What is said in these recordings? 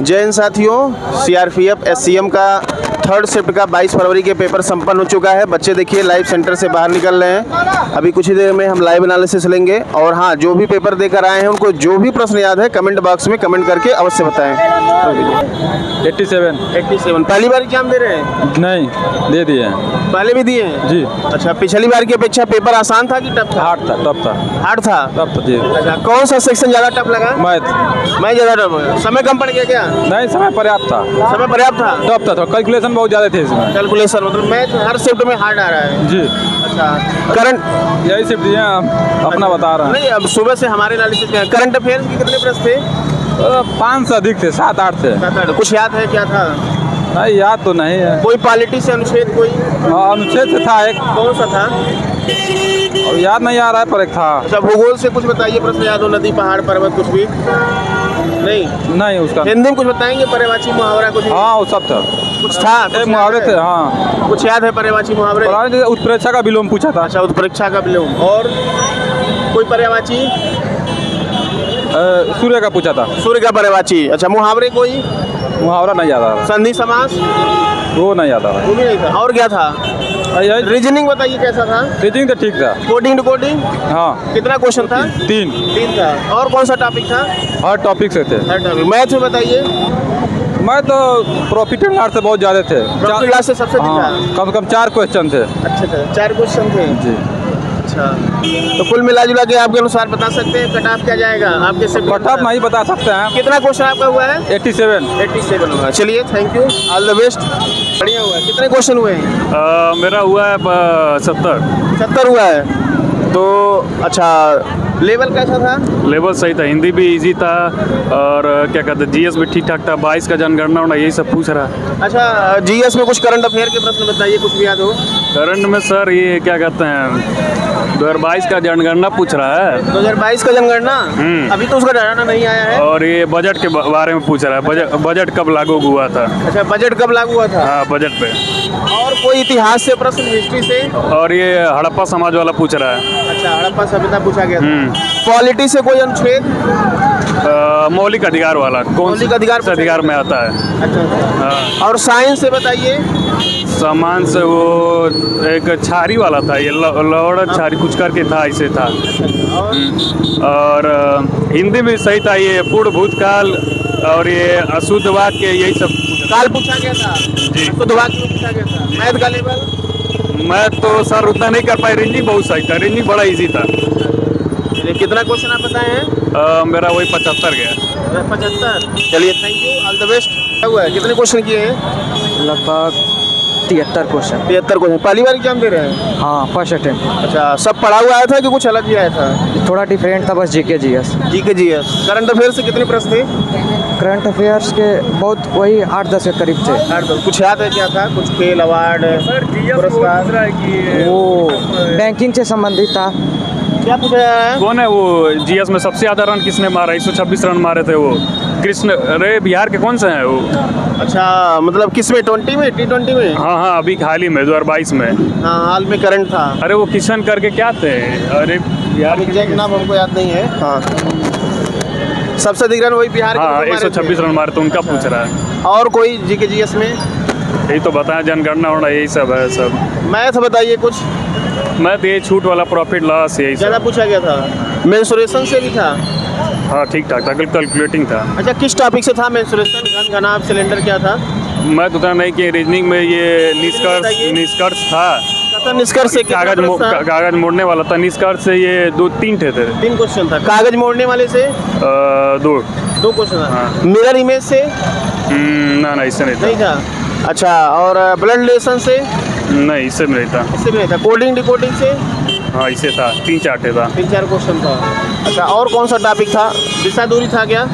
जय हिंद साथियों, CRPF SCM का थर्ड शिफ्ट का 22 फरवरी के पेपर संपन्न हो चुका है। बच्चे देखिए लाइव सेंटर से बाहर निकल रहे हैं। अभी कुछ ही देर में हम लाइव एनालिसिस लेंगे और हाँ, जो भी पेपर देकर आए हैं उनको जो भी प्रश्न याद है कमेंट बॉक्स में कमेंट करके अवश्य बताएं। 87 पहली बार एग्जाम दे रहे हैं? नहीं, दे दिए हैं। पहले भी दिए हैं जी। अच्छा, पिछली बार की अपेक्षा पेपर आसान था कि टफ था? हार्ड था, टफ था। हार्ड था, टफ था जी। अच्छा, कौन सा सेक्शन ज्यादा टफ लगा? मैं ज्यादा टफ लगा। समय कम पड़ गया क्या? नहीं, समय पर्याप्त था। समय पर्याप्त था? टफ था, कैलकुलेशन बहुत ज़्यादा थे इसमें। कैलकुलेशन मतलब मैथ हर शिफ्ट में हार्ड आ रहा है जी। अच्छा, करंट यही शिफ्ट दिए हैं, अपना बता रहे हैं। नहीं, अब सुबह से हमारे एनालिसिस में करंट अफेयर्स के कितने प्रश्न थे? 5 से अधिक थे, 7-8 थे। कुछ याद है क्या था? नहीं, याद तो नहीं है। कोई पॉलिटी से अनुच्छेद कोई? अनुच्छेद से था एक। कौन सा था? और याद नहीं आ रहा है, पर एक था। अच्छा, भूगोल से कुछ बताइए, प्रश्न याद हो, नदी पहाड़ पर्वत कुछ भी? नहीं उसका हिंदी में कुछ बताएंगे? पर्यायवाची मुहावरा कुछ? हाँ, वो सब था। कुछ था? एक मुहावरे थे। हाँ, कुछ याद है पर्यायवाची मुहावरे? उत्प्रेक्षा का विलोम पूछा था। अच्छा, उत्प्रेक्षा का विलोम। और कोई पर्यायवाची? सूर्य का पूछा था। सूर्य का पर्यायवाची। अच्छा, मुहावरे कोई? मुहावरा नहीं याद आ रहा। संधि समास? वो नहीं याद आ रहा। वो भी नहीं था। और क्या था? रीजनिंग बताइए कैसा था? रीजनिंग तो ठीक था। Coding to coding? हाँ। कितना क्वेश्चन था? 3 था। और कौन सा टॉपिक था? हर टॉपिक से थे। हर टॉपिक। मैथ में बताइए। मैं तो प्रॉफिट एंड लॉस से बहुत ज़्यादा थे। प्रॉफिट लॉस से सबसे हाँ, कम से कम 4 क्वेश्चन थे। अच्छा था, 4 क्वेश्चन थे जी। अच्छा, तो कुल मिला जुला के आपके अनुसार बता सकते हैं कट ऑफ क्या जाएगा आपके से? कट ऑफ नहीं बता सकते हैं। कितना क्वेश्चन आपका हुआ है? 87 हुआ। चलिए, thank you, all the best. बढ़िया हुआ है। कितने क्वेश्चन हुए हैं? मेरा हुआ है 70 हुआ है। तो अच्छा, लेवल कैसा था? लेवल सही था, हिंदी भी इजी था और क्या कहते हैं जीएस भी ठीक ठाक था। 22 का जनगणना होना यही सब पूछ रहा। अच्छा, जीएस में कुछ करंट अफेयर के प्रश्न बताइए, कुछ भी याद हो? करंट में सर ये क्या कहते हैं 2022 का जनगणना पूछ रहा है। 2022 का जनगणना? अभी तो उसका डाटा नहीं आया है। और ये बजट के बारे में पूछ रहा है, बजट कब लागू हुआ था। अच्छा, बजट कब लागू हुआ था? हाँ, बजट पे। और कोई इतिहास से प्रश्न, हिस्ट्री से? और ये हड़प्पा समाज वाला पूछ रहा है। अच्छा, हड़प्पा सभ्यता पूछा गया था। पॉलिटी से कोई अनुच्छेद? मौलिक अधिकार वाला। कौन मौलिक अधिकार से अधिकार में आता है? अच्छा। हाँ। और साइंस से बताइए। सामान से वो एक छारी वाला था, ये लौड़ छारी कुछ करके था, ऐसे था। और हिंदी में सही था, ये पूर्ण भूतकाल और ये अशुद्ध वाक्य, यही सब काल पूछा गया था जी। अशुद्ध वाक्य पूछा गया था। मैथ का लेवल? मैं तो सर उतना नहीं कर पाए। रेंजिंग बहुत सही था, रेंजिंग बड़ा इजी था। कितना क्वेश्चन आप बताए हैं? मेरा वही 75 गया। 75। चलिए, thank you, all the best. क्या हुआ है? कितने क्वेश्चन किए हैं? लगभग 73 क्वेश्चन। 73 क्वेश्चन। पहली बार एग्जाम दे रहे हैं? हाँ, फर्स्ट अटेम्प्ट। अच्छा, सब पढ़ा हुआ आया था कि कुछ अलग भी आया था? थोड़ा डिफरेंट था, बस जीके जीएस। करंट अफेयर से कितने प्रश्न थे? करंट अफेयर्स के बहुत वही 8-10 के करीब थे। कुछ याद है क्या था? कुछ खेल, अवार्ड, पुरस्कार? वो बैंकिंग से संबंधित था। क्या पूछा है? कौन है वो जीएस में सबसे ज्यादा रन किसने मारा? 126 रन मारे थे वो। कृष्ण रे, बिहार के कौन से हैं वो? अच्छा, मतलब किस में? T20 में? हाँ, अभी हाल ही में 2022 में। हाँ, हाल में करंट था। अरे वो किशन करके क्या थे? अरे बिहार एग्जैक्ट नाम हमको याद नहीं है। हाँ, सबसे अधिक रन वही बिहार के। हाँ, 126 रन मारे तो उनका पूछ रहा है। और कोई जीके जीएस में? यही तो बताया, जनगणना होना, यही सब है। सब मैथ बताइए कुछ। मैं तो ये छूट वाला प्रॉफिट लॉस यही ज़्यादा सब। पूछा गया था। मेंसुरेशन से भी था? हाँ, ठीक ठाक था, कैलकुलेटिंग था। अच्छा, किस टॉपिक से था मेंसुरेशन? घन, घनाभ, सिलेंडर, क्या था? मैं तो नहीं कि रीजनिंग में ये निष्कर्ष था। निष्कर्ष से कागज मोड़ने वाला था। निष्कर्ष से ये 2-3 थे। 3 क्वेश्चन था। कागज मोड़ने वाले से 2 क्वेश्चन था। हाँ। मिरर इमेज से? ना, इससे नहीं था। अच्छा, और ब्लड रिलेशन से? नहीं, इससे नहीं था। इससे भी नहीं था। कोडिंग डिकोडिंग से? हाँ, इससे था। 3-4 था। 3-4 क्वेश्चन था। अच्छा, और कौन सा टॉपिक था? दिशा दूरी था क्या?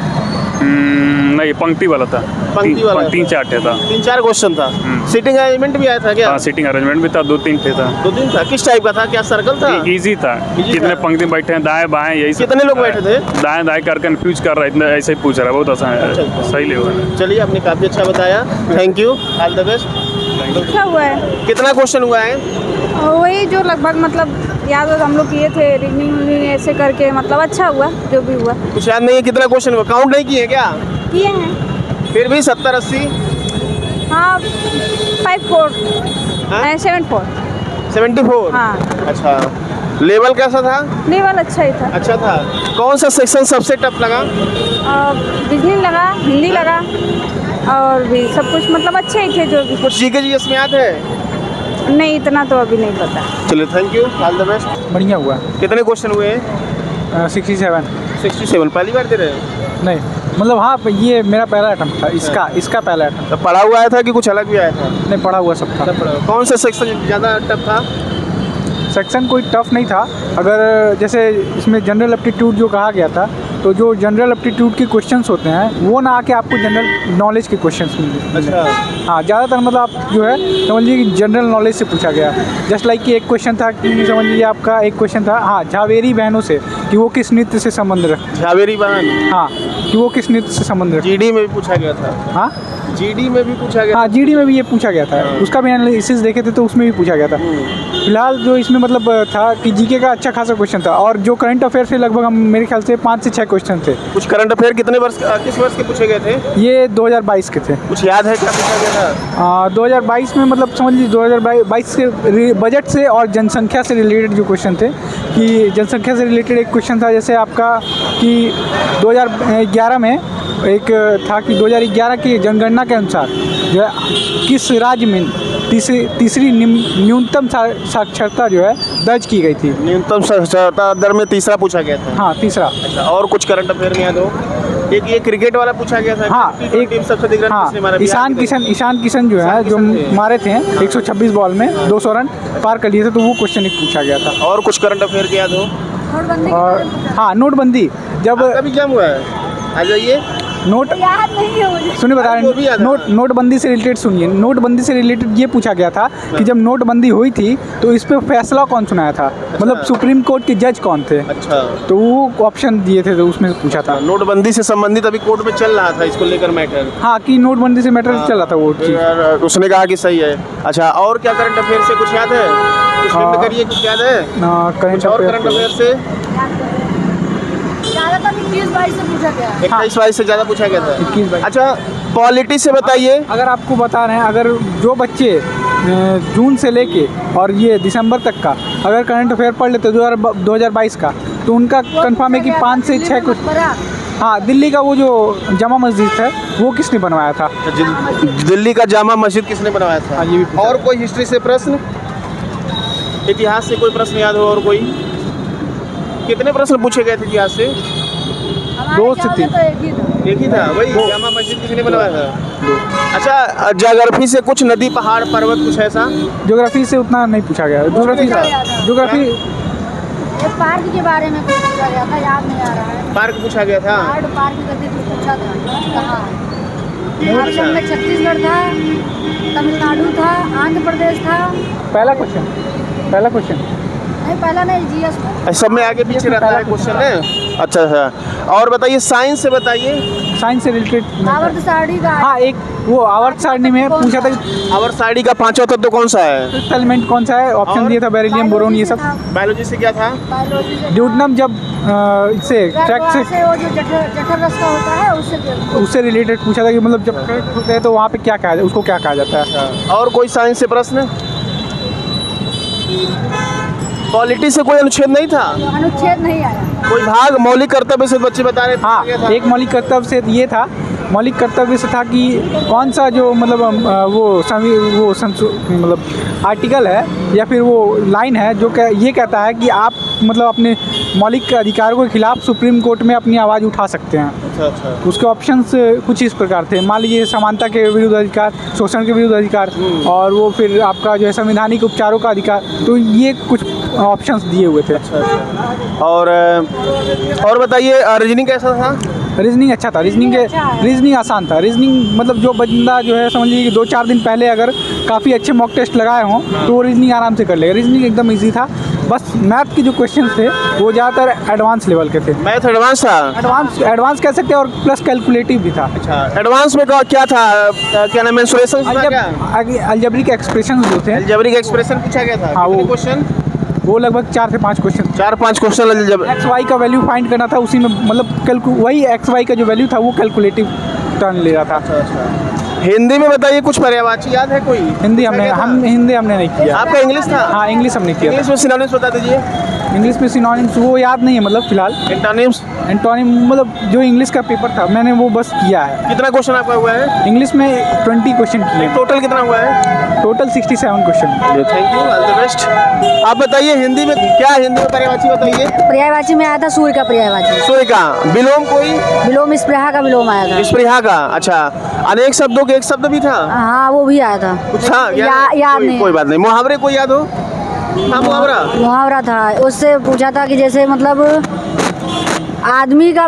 नहीं, पंक्ति वाला था। पंक्ति वाला 3-4 था। 3-4 क्वेश्चन था। सीटिंग अरेंजमेंट भी आया था क्या? हाँ, सीटिंग अरेंजमेंट भी था। 2-3 था। 2-3 था। किस टाइप का था? क्या सर्कल था? इजी था। कितने पंक्ति बैठे हैं, दाएं बाएं, यही सब। कितने लोग बैठे थे? दाएं कर कंफ्यूज कर रहा है, इतना ऐसे ही पूछ रहा है। बहुत आसान है, सही लेवल। चलिए, आपने काफ़ी अच्छा बताया, thank you, all the best. अच्छा हुआ है। कितना क्वेश्चन हुआ है? वही जो लगभग मतलब याद हो, हम लोग किए थे रीजनिंग ऐसे करके, मतलब अच्छा हुआ जो भी हुआ। कुछ याद नहीं है? कितना क्वेश्चन हुआ? काउंट नहीं किए क्या? किए हैं। फिर भी 70-80 हाँ 54 हाँ? 74 74। हाँ अच्छा, लेवल कैसा था? लेवल अच्छा ही था। अच्छा था। कौन सा सेक्शन सबसे टफ लगा? रीजनिंग लगा, हिंदी लगा और भी सब कुछ मतलब अच्छे ही थे जो भी। कुछ जीके जीएस में याद है? नहीं इतना तो अभी नहीं पता। चलिए thank you, all the best. बढ़िया हुआ। कितने क्वेश्चन हुए हैं? 67 67। पहली बार दे रहे हैं? नहीं मतलब हाँ ये मेरा पहला अटेम्प्ट था, इसका पहला अटेम्प्ट। तो पढ़ा हुआ आया था कि कुछ अलग भी आया था? नहीं पढ़ा हुआ सब था। कौन सा सेक्शन ज़्यादा टफ था? सेक्शन कोई टफ नहीं था। अगर जैसे इसमें जनरल एप्टीट्यूड जो कहा गया था, तो जो जनरल एप्टीट्यूड के क्वेश्चंस होते हैं वो ना आके आपको जनरल नॉलेज के क्वेश्चंस मिलते हैं। अच्छा। हाँ ज़्यादातर मतलब आप जो है समझिए कि जनरल नॉलेज से पूछा गया। जस्ट लाइक कि एक क्वेश्चन था कि समझ लीजिए आपका एक क्वेश्चन था हाँ झावेरी बहनों से कि वो किस नृत्य से संबंध रखते। झावेरी बहन? हाँ कि वो किस नृत्य से संबंध रखते। जीडी में भी पूछा गया था। हाँ जीडी में भी पूछा गया। हाँ जीडी में भी ये पूछा गया था। उसका भी एनालिसिस देखे थे तो उसमें भी पूछा गया था। फिलहाल जो इसमें मतलब था कि जीके का अच्छा खासा क्वेश्चन था और जो करंट अफेयर से लगभग हम मेरे ख्याल से 5 से 6 क्वेश्चन थे। कुछ करंट अफेयर कितने वर्ष किस वर्ष के पूछे गए थे? ये 2022 के थे। कुछ याद है क्या पूछा गया था? 2022 में मतलब समझ लीजिए 2022 के बजट से और जनसंख्या से रिलेटेड जो क्वेश्चन थे कि जनसंख्या से रिलेटेड एक क्वेश्चन था जैसे आपका कि 2011 में एक था कि 2011 की जनगणना के अनुसार जो है किस राज्य में तीसरी न्यूनतम साक्षरता जो है दर्ज की गई थी। न्यूनतम साक्षरता दर में तीसरा पूछा गया था। हाँ तीसरा। अच्छा, और कुछ करंट अफेयर में याद हो? एक ये क्रिकेट वाला पूछा गया था। हाँ एक टीम सबसे अधिक रन किसने मारा? ईशान किशन जो है जो मारे थे 126 बॉल में 200 रन पार कर लिए थे, तो वो क्वेश्चन एक पूछा गया था। और कुछ करंट अफेयर के याद हो? और हाँ नोटबंदी जब अभी क्या हुआ है? आ जाइए। याद नहीं है मुझे। सुनिए बता वो भी रहे याद हैं नोटबंदी से रिलेटेड सुनिए। नोटबंदी से रिलेटेड ये पूछा गया था कि जब नोटबंदी हुई थी तो इस पे फैसला कौन सुनाया था, मतलब सुप्रीम कोर्ट के जज कौन थे। अच्छा, तो वो ऑप्शन दिए थे तो उसमें पूछा था। नोटबंदी से संबंधित अभी कोर्ट में चल रहा था इसको लेकर मैटर। हाँ कि नोटबंदी से मैटर चल रहा था वो चीज़। उसने कहा कि सही है। अच्छा, और क्या करंट अफेयर से कुछ याद है? कुछ निम्न करिए, कुछ याद है? करंट और करंट अफेयर से ज़्यादातर 21-22 से पूछा गया। 21-22 से ज़्यादा पूछा गया था। 21-22। अच्छा, पॉलिटी से बताइए। अगर आपको बता रहे हैं अगर जो बच्चे जून से लेके और ये दिसंबर तक का अगर करंट अफेयर पढ़ लेते 2022 का तो उनका कंफर्म है कि 5 से 6 कुछ। हाँ दिल्ली का वो जो जामा मस्जिद है वो किसने बनवाया था? दिल्ली का जामा मस्जिद किसने बनवाया था? हाँ, ये भी पूछा। और कोई हिस्ट्री से प्रश्न, इतिहास से कोई प्रश्न याद हो? और कोई कितने प्रश्न पूछे गए थे इतिहास से? 2 से 3। एक ही था, वही जामा मस्जिद किसने बनवाया था? अच्छा, ज्योग्राफी से कुछ नदी पहाड़ पर्वत कुछ ऐसा? ज्योग्राफी से उतना नहीं पूछा गया। ज्योग्राफी पार्क के बारे में कुछ पूछा गया था, याद नहीं आ रहा है। पार्क पूछा गया था। पार्क करके कुछ पूछा था कहाँ? झारखंड में छत्तीसगढ़ था, तमिलनाडु था, आंध्र प्रदेश था। पहला क्वेश्चन नहीं पहला नहीं, जीएस में। सब में आगे पीछे रहता है क्वेश्चन है। अच्छा अच्छा, और बताइए साइंस से बताइए। साइंस से रिलेटेड आवर्त सारणी का। हाँ एक वो आवर्त सारणी में पूछा था आवर्त सारणी का पांचवा तत्व कौन सा है? एलिमेंट कौन सा है, ऑप्शन दिया था बेरिलियम बोरोन ये सब। बायोलॉजी से क्या था? बायोलॉजी से ड्यूटनम जब इससे ट्रैक से वो जो जठर रस का होता है उससे रिलेटेड पूछा था कि मतलब जब ट्रैक होते हैं तो वहाँ पे क्या कहा उसको क्या कहा जाता है। और कोई साइंस से प्रश्न? पॉलिटी से कोई अनुच्छेद नहीं था? अनुच्छेद नहीं आया। कोई भाग मौलिक कर्तव्य से बच्चे बता रहे थे? हाँ एक मौलिक कर्तव्य से ये था, मौलिक कर्तव्य से था कि कौन सा जो मतलब मतलब आर्टिकल है या फिर वो लाइन है जो ये कहता है कि आप मतलब अपने मौलिक अधिकारों के खिलाफ सुप्रीम कोर्ट में अपनी आवाज़ उठा सकते हैं। अच्छा। उसके ऑप्शंस कुछ इस प्रकार थे, मान लीजिए समानता के विरुद्ध अधिकार, शोषण के विरुद्ध अधिकार और वो फिर आपका जो है संवैधानिक उपचारों का अधिकार, तो ये कुछ ऑप्शंस दिए हुए थे। अच्छा। और बताइए रीजनिंग कैसा था? रीजनिंग अच्छा था। रीजनिंग आसान था। रीजनिंग मतलब जो बंदा जो है समझ लीजिए कि 2-4 दिन पहले अगर काफ़ी अच्छे मॉक टेस्ट लगाए हों तो वो रीजनिंग आराम से कर लेगा। रीजनिंग एकदम इजी था। बस मैथ के जो क्वेश्चन थे वो ज़्यादातर एडवांस लेवल के थे। मैथ एडवांस था? एडवांस कह सकते हैं और प्लस कैलकुलेटिव भी था। अच्छा, एडवांस में क्या था? क्या नाम, मेंसुरेशन था क्या? अलजेब्रिक एक्सप्रेशन जो थे, अलजेब्रिक एक्सप्रेशन पूछा गया था। हाँ, कितने क्वेश्चन? वो लगभग 4 से 5 क्वेश्चन। 4-5 क्वेश्चन। एक्स वाई का वैल्यू फाइंड करना था, उसी में मतलब वही एक्स वाई का जो वैल्यू था वो कैलकुलेटिव टर्न ले रहा था। हिंदी में बताइए, कुछ पर्यायवाची याद है कोई? हिंदी हमने नहीं किया। आपका इंग्लिश था? हाँ, इंग्लिश हमने किया। इंग्लिश में सिनोनिम्स बता दीजिए। इंग्लिश में सिनोनिम्स वो याद नहीं है, मतलब फिलहाल। एंटोनिम्स? एंटोनिम मतलब जो इंग्लिश का पेपर था मैंने वो बस किया है। कितना क्वेश्चन आपका हुआ है? इंग्लिश में 20 क्वेश्चन किए। टोटल कितना हुआ है? Total 67 question. Thank you, all the best. आप बताइए हिंदी में क्या, हिंदी में पर्यायवाची बताइए। पर्यायवाची में आया था सूर्य का पर्यायवाची। सूर्य का। विलोम कोई? विलोम स्पृहा का विलोम आया था। स्पृहा का, अच्छा। अनेक शब्दों के एक शब्द भी था? हाँ, वो भी आया था। कुछ था? याद नहीं। कोई बात नहीं। मुहावरे कोई याद हो? हाँ, मुहावरा था। उससे पूछा था कि जैसे मतलब आदमी का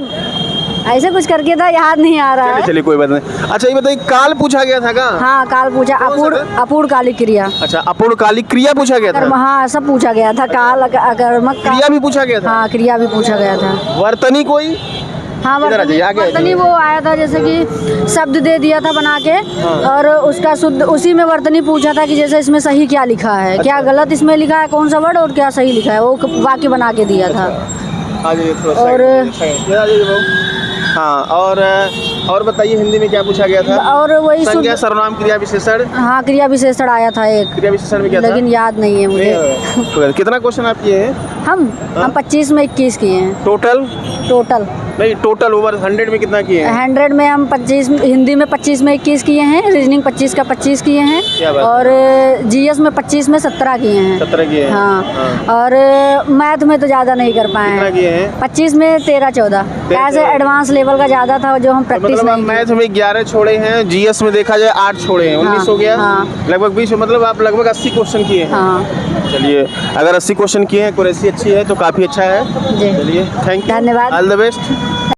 ऐसे कुछ करके था, याद नहीं आ रहा है। चलिए कोई बात नहीं। अच्छा ये बताइए, काल पूछा गया था का? हाँ, काल पूछा। अपूर्ण कालिक क्रिया। अच्छा, अपूर्ण कालिक क्रिया पूछा गया था? हाँ, सब पूछा गया था। काल, अकर्मक, क्रिया भी पूछा गया था? हाँ, क्रिया भी पूछा गया था। वर्तनी कोई? हाँ, वर्तनी वो आया था, जैसे कि शब्द दे दिया था बना के, और उसका शुद्ध उसी में वर्तनी पूछा था कि जैसे इसमें सही क्या लिखा है, क्या गलत इसमें लिखा है, कौन सा वर्ड, और क्या सही लिखा है, वो वाक्य बना के दिया था। और हाँ, और बताइए हिंदी में क्या पूछा गया था? और वही संज्ञा, सर्वनाम, क्रिया विशेषण। हाँ, क्रिया विशेषण आया था एक। क्रिया विशेषण में क्या था? लेकिन याद नहीं है मुझे। कितना क्वेश्चन आप किए हैं? हम 25 में 21 किए हैं टोटल नहीं, टोटल ओवर 100 में कितना किए हैं? 100 में हम 25, हिंदी में 25 में 21 किए हैं, रीजनिंग 25 का 25 किए हैं, और जीएस में 25 में 17 किए हैं। 17 किए हैं? हाँ। और मैथ में तो ज़्यादा नहीं कर पाए हैं। किए हैं? 25 में 13-14, ऐसे एडवांस लेवल का ज़्यादा था जो हम प्रैक्टिस मतलब नहीं। मैथ में 11 छोड़े हैं, जीएस में देखा जाए 8 छोड़े हैं, 19 हो गया। लगभग 20, मतलब आप लगभग 80 क्वेश्चन किए हैं। हाँ। चलिए, अगर 80 क्वेश्चन किए हैं, एक्यूरेसी अच्छी है तो काफ़ी अच्छा है। जी, चलिए, थैंक यू, धन्यवाद। All the best.